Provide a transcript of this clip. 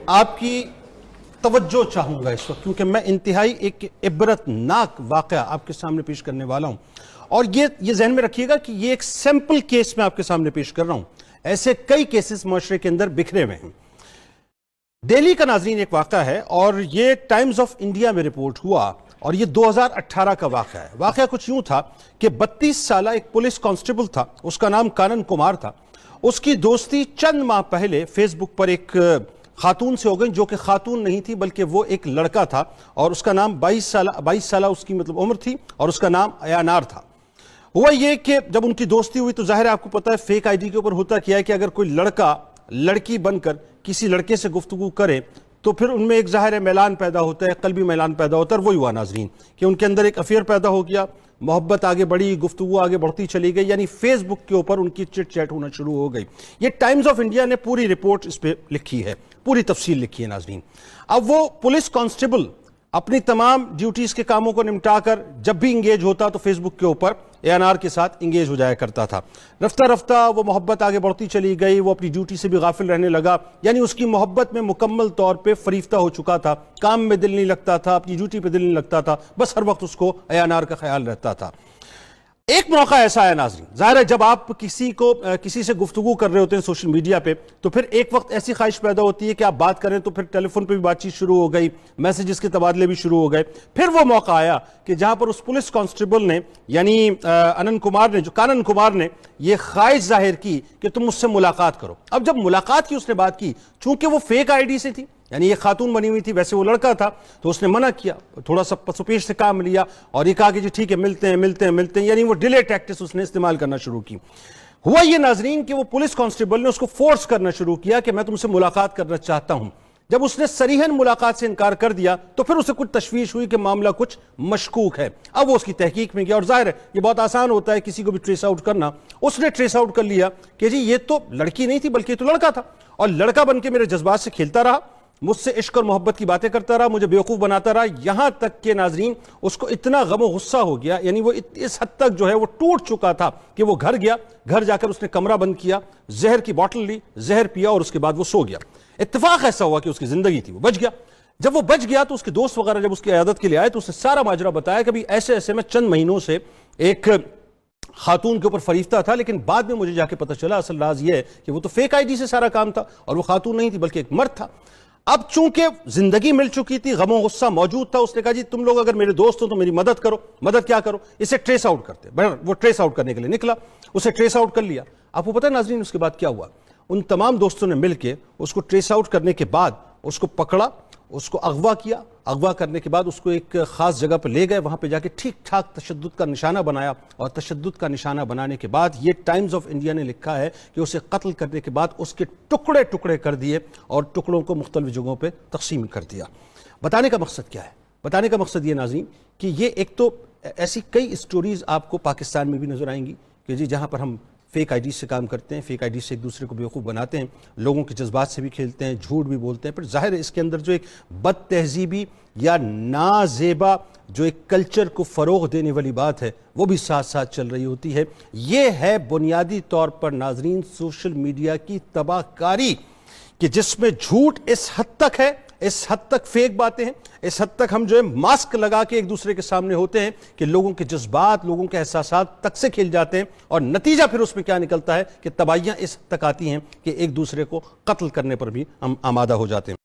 آپ کی توجہ چاہوں گا اس وقت، کیونکہ میں انتہائی ایک عبرتناک واقعہ آپ کے سامنے پیش کرنے والا ہوں، اور یہ ذہن میں رکھیے گا کہ یہ ایک سیمپل کیس میں آپ کے سامنے پیش کر رہا ہوں. ایسے کئی کیسز معاشرے کے اندر بکھرے ہوئے ہیں. دہلی کا ناظرین ایک واقعہ ہے، اور یہ ٹائمز آف انڈیا میں رپورٹ ہوا، اور یہ 2018 کا واقعہ ہے. واقعہ کچھ یوں تھا کہ 32 سالہ ایک پولیس کانسٹیبل تھا، اس کا نام کانن کمار تھا. اس کی دوستی چند ماہ پہلے فیس بک پر ایک خاتون سے ہو گئی، جو کہ خاتون نہیں تھی بلکہ وہ ایک لڑکا تھا، اور اس کا نام 22 سالہ اس کی عمر تھی، اور اس کا نام ایانار تھا. ہوا یہ کہ جب ان کی دوستی ہوئی تو ظاہر ہے آپ کو پتا ہے فیک آئی ڈی کے اوپر ہوتا کیا ہے کہ اگر کوئی لڑکا لڑکی بن کر کسی لڑکے سے گفتگو کرے تو پھر ان میں ایک ظاہر میلان پیدا ہوتا ہے، قلبی میلان پیدا ہوتا ہے. اور وہی ہوا ناظرین کہ ان کے اندر ایک افیئر پیدا ہو گیا، محبت آگے بڑھی، گفتگو آگے بڑھتی چلی گئی، یعنی فیس بک کے اوپر ان کی چٹ چیٹ ہونا شروع ہو گئی. یہ ٹائمز آف انڈیا نے پوری رپورٹ اس پہ لکھی ہے، پوری تفصیل لکھی ہے ناظرین. اب وہ پولیس کانسٹیبل اپنی تمام ڈیوٹیز کے کاموں کو نمٹا کر جب بھی انگیج ہوتا تو فیس بک کے اوپر ایانار کے ساتھ انگیج ہو جایا کرتا تھا. رفتہ رفتہ وہ محبت آگے بڑھتی چلی گئی، وہ اپنی ڈیوٹی سے بھی غافل رہنے لگا، یعنی اس کی محبت میں مکمل طور پہ فریفتہ ہو چکا تھا. کام میں دل نہیں لگتا تھا، اپنی ڈیوٹی پہ دل نہیں لگتا تھا، بس ہر وقت اس کو ایانار کا خیال رہتا تھا. ایک موقع ایسا ہے ناظرین، ظاہر ہے جب آپ کسی سے گفتگو کر رہے ہوتے ہیں سوشل میڈیا پہ تو پھر ایک وقت ایسی خواہش پیدا ہوتی ہے کہ آپ بات کریں، تو پھر ٹیلی فون پہ بھی بات چیت شروع ہو گئی، میسیجز کے تبادلے بھی شروع ہو گئے. پھر وہ موقع آیا کہ جہاں پر اس پولیس کانسٹیبل نے یعنی کانن کمار نے یہ خواہش ظاہر کی کہ تم مجھ سے ملاقات کرو. اب جب ملاقات کی اس نے بات کی، چونکہ وہ فیک آئی ڈی سے تھی، یعنی یہ خاتون بنی ہوئی تھی، ویسے وہ لڑکا تھا، تو اس نے منع کیا، تھوڑا سا پسوپیش سے کام لیا اور یہ کہا کہ جی ٹھیک ہے ملتے ہیں، یعنی وہ ڈیلے ٹیکٹس اس نے استعمال کرنا شروع کی. ہوا یہ ناظرین کہ وہ پولیس کانسٹیبل نے اس کو فورس کرنا شروع کیا کہ میں تم سے ملاقات کرنا چاہتا ہوں. جب اس نے صریحاً ملاقات سے انکار کر دیا تو پھر اسے کچھ تشویش ہوئی کہ معاملہ کچھ مشکوک ہے. اب وہ اس کی تحقیق میں گیا، اور ظاہر ہے یہ بہت آسان ہوتا ہے کسی کو بھی ٹریس آؤٹ کرنا. اس نے ٹریس آؤٹ کر لیا کہ جی یہ تو لڑکی نہیں تھی بلکہ یہ تو لڑکا تھا، اور لڑکا بن کے میرے جذبات سے کھیلتا رہا، مجھ سے عشق اور محبت کی باتیں کرتا رہا، مجھے بیوقوف بناتا رہا، یہاں تک کہ ناظرین اس کو اتنا غم و غصہ ہو گیا، یعنی وہ اس حد تک جو ہے وہ ٹوٹ چکا تھا کہ وہ گھر گیا، گھر جا کر اس نے کمرہ بند کیا، زہر کی بوٹل لی، زہر پیا، اور اس کے بعد وہ سو گیا. اتفاق ایسا ہوا کہ اس کی زندگی تھی، وہ بچ گیا. جب وہ بچ گیا تو اس کے دوست وغیرہ جب اس کی عیادت کے لیے آئے تو اس نے سارا ماجرا بتایا کہ ایسے میں چند مہینوں سے ایک خاتون کے اوپر فریفتہ تھا، لیکن بعد میں مجھے جا کے پتہ چلا اصل راز یہ ہے کہ وہ تو فیک آئی ڈی سے سارا کام تھا، اور وہ خاتون نہیں تھی بلکہ ایک مرد تھا. اب چونکہ زندگی مل چکی تھی، غم و غصہ موجود تھا، اس نے کہا جی تم لوگ اگر میرے دوست ہو تو میری مدد کرو. مدد کیا کرو؟ اسے ٹریس آؤٹ کرتے. وہ ٹریس آؤٹ کرنے کے لیے نکلا، اسے ٹریس آؤٹ کر لیا. آپ کو پتہ ہے ناظرین اس کے بعد کیا ہوا؟ ان تمام دوستوں نے مل کے اس کو ٹریس آؤٹ کرنے کے بعد اس کو پکڑا، اس کو اغوا کیا. اغوا کرنے کے بعد اس کو ایک خاص جگہ پہ لے گئے، وہاں پہ جا کے ٹھیک ٹھاک تشدد کا نشانہ بنایا، اور تشدد کا نشانہ بنانے کے بعد یہ ٹائمز آف انڈیا نے لکھا ہے کہ اسے قتل کرنے کے بعد اس کے ٹکڑے ٹکڑے کر دیے اور ٹکڑوں کو مختلف جگہوں پہ تقسیم کر دیا. بتانے کا مقصد کیا ہے؟ بتانے کا مقصد یہ ناظرین کہ یہ ایک تو ایسی کئی اسٹوریز آپ کو پاکستان میں بھی نظر آئیں گی کہ جی جہاں پر ہم فیک آئی ڈی سے کام کرتے ہیں، فیک آئی ڈی سے ایک دوسرے کو بیوقوف بناتے ہیں، لوگوں کے جذبات سے بھی کھیلتے ہیں، جھوٹ بھی بولتے ہیں. پھر ظاہر ہے اس کے اندر جو ایک بد تہذیبی یا نازیبا جو ایک کلچر کو فروغ دینے والی بات ہے وہ بھی ساتھ ساتھ چل رہی ہوتی ہے. یہ ہے بنیادی طور پر ناظرین سوشل میڈیا کی تباہ کاری، کہ جس میں جھوٹ اس حد تک ہے، اس حد تک فیک باتیں ہیں، اس حد تک ہم جو ہے ماسک لگا کے ایک دوسرے کے سامنے ہوتے ہیں کہ لوگوں کے جذبات، لوگوں کے احساسات تک سے کھل جاتے ہیں، اور نتیجہ پھر اس میں کیا نکلتا ہے کہ تباہیاں اس حد تک آتی ہیں کہ ایک دوسرے کو قتل کرنے پر بھی ہم آمادہ ہو جاتے ہیں.